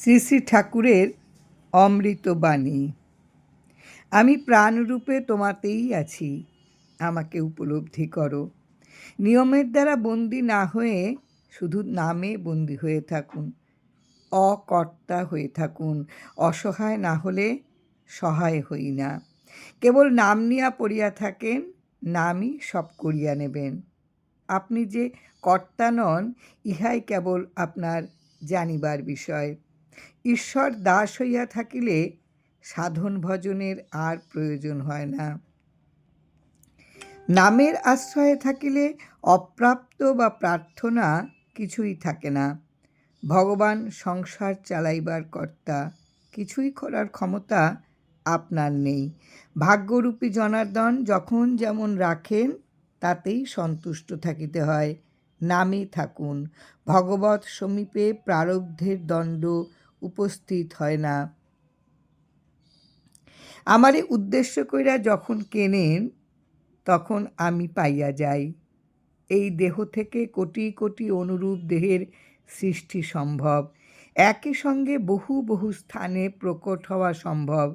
শ্রী শ্রী ঠাকুরের অমৃত বাণী। আমি প্রাণরূপে তোমাতেই আছি, আমাকে উপলব্ধি করো। নিয়মের দ্বারা বন্দী না হয়ে শুধু নামে বন্দী হয়ে থাকুন, অকর্তা হয়ে থাকুন। অসহায় না হলে সহায় হই না। কেবল নাম নিয়া পড়িয়া থাকেন, নামই সব করিয়া নেবেন। আপনি যে কর্তা নন, ইহাই কেবল আপনার জানিবার বিষয়। ঈশ্বর দাস হইয়া থাকিলে সাধন ভজনের আর প্রয়োজন হয় না। নামের আশ্রয়ে থাকিলে অপ্রাপ্ত বা প্রার্থনা কিছুই থাকে না। ভগবান সংসার চালাইবার কর্তা, কিছুই করার ক্ষমতা আপনার নেই। ভাগ্যরূপী জনার্দন যখন যেমন রাখেন তাতেই সন্তুষ্ট থাকিতে হয়। নামে থাকুন। ভগবৎ সমীপে প্রারব্ধের দণ্ড উপস্থিত হয় না। আমারে উদ্দেশ্য কইরা যখন কেনেন তখন আমি পাইয়া যাই। এই দেহ থেকে কোটি কোটি অনুরূপ দেহের সৃষ্টি সম্ভব। একই সঙ্গে বহু বহু স্থানে প্রকট হওয়া সম্ভব।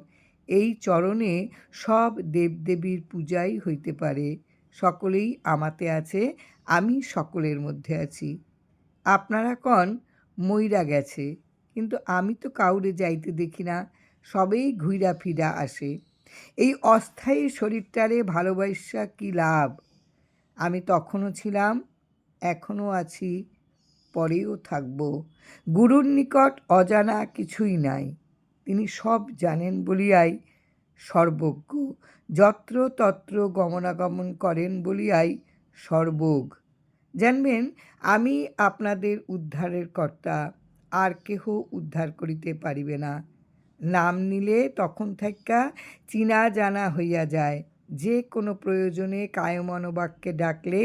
এই চরণে সব দেবদেবীর পূজাই হইতে পারে। সকলেই আমাতে আছে, আমি সকলের মধ্যে আছি। আপনারা কন মইরা গেছে, কিন্তু আমি তো কাউরে যাইতে দেখি না, সবেই ঘুইরা ফিরা আসে। এই অস্থায়ী শরীরটারে ভালোবাসা কি লাভ? আমি তখনও ছিলাম, এখনও আছি, পরেও থাকব। গুরুর নিকট অজানা কিছুই নাই। তিনি সব জানেন বলিয়াই সর্বজ্ঞ। যত্র তত্র গমনাগমন করেন বলিয়াই সর্বগ। জানবেন, আমি আপনাদের উদ্ধারের কর্তা, আর কেহ উদ্ধার করিতে পারিবে না। নাম নিলে তখন থাইকা চিনা জানা হইয়া যায়। যে কোনো প্রয়োজনে কায়মনোবাক্যে ডাকলে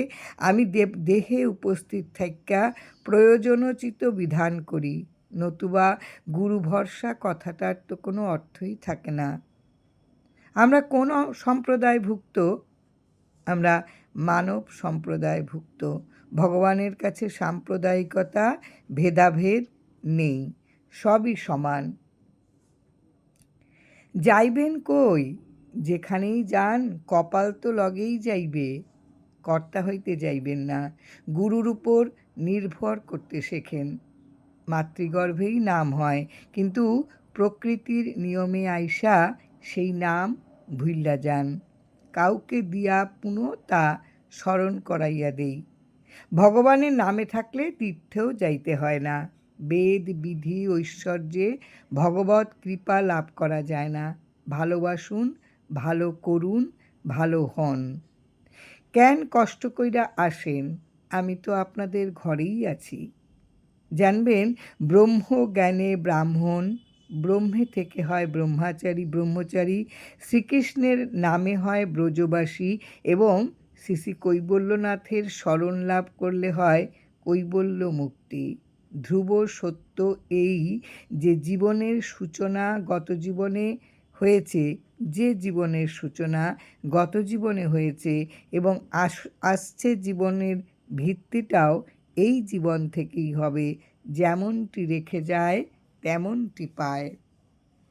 আমি দেহে উপস্থিত থাইকা প্রয়োজনোচিত বিধান করি, নতুবা গুরু ভরসা কথাটার তো কোনো অর্থই থাকে না। আমরা কোন সম্প্রদায়ভুক্ত? আমরা মানব সম্প্রদায়ভুক্ত। ভগবানের কাছে সাম্প্রদায়িকতা, ভেদাভেদ নেই, সবই সমান। যাইবেন কই? যেখানেই যান কপাল তো লগেই যাইবে। কর্তা হইতে যাইবেন না, গুরুর উপর নির্ভর করতে শেখেন। মাতৃগর্ভেই নাম হয়, কিন্তু প্রকৃতির নিয়মে আইসা সেই নাম ভুইল্লা যান। কাউকে দিয়া পুনঃ তা স্মরণ করাইয়া দেই। ভগবানের নামে থাকলে তীর্থেও যাইতে হয় না। বেদ বিধি ঐশ্বর্যে ভগবত কৃপা লাভ করা যায় না। ভালোবাসুন, ভালো করুন, ভালো হন। কেন কষ্ট কইরা আসেন? আমি তো আপনাদের ঘরেই আছি। জানবেন, ব্রহ্ম জ্ঞানে ব্রাহ্মণ, ব্রহ্মে থেকে হয় ব্রহ্মচারী, শ্রীকৃষ্ণের নামে হয় ব্রজবাসী, এবং শ্রী শ্রী কৈবল্যনাথের শরণ লাভ করলে হয় কৈবল্য মুক্তি। ধ্রুব সত্য এই যে জীবনের সূচনা গত জীবনে হয়েছে, যে জীবনের সূচনা গত জীবনে হয়েছে এবং আসছে জীবনের ভিত্তিটাও এই জীবন থেকেই হবে। যেমনটি রেখে যায় তেমনটি পায়।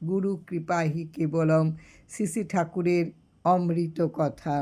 গুরু কৃপাহি কেবলম। শ্রী শ্রী ঠাকুরের অমৃত কথা।